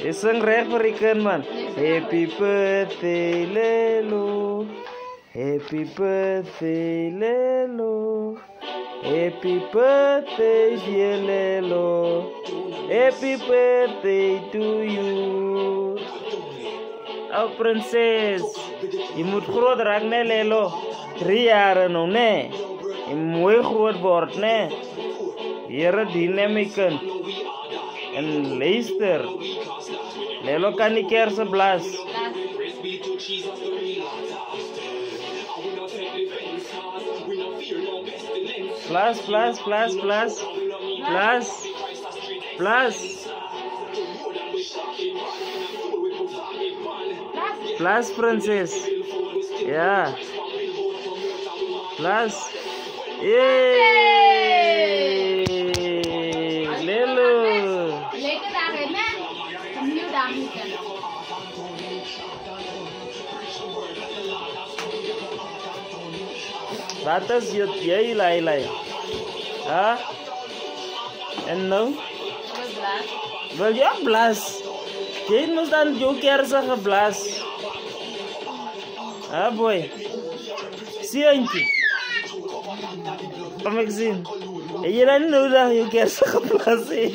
Isang referee man. Happy birthday, Lelo. Happy birthday, Lelo. Happy birthday, dear Lelo. Happy birthday to you. Oh, princess. Je moet groot raken, Lelo. 3 jaar nog, nee. Je moet groot worden, nee. Hier dynamic en luister. Lelo kan niet kersen blaas. Plus. Plus, princess. Yeah. Plus. Yay! Lelo. Lekker daarin, hè? Opnieuw daarin. Wat is jy lei? Ha? En nou? Wil jy blas? Jy moet dan jou kerse geblas. Ah boy. Sientjie. Kom ek sien. Jy dan nou dat jou kerse geblas het.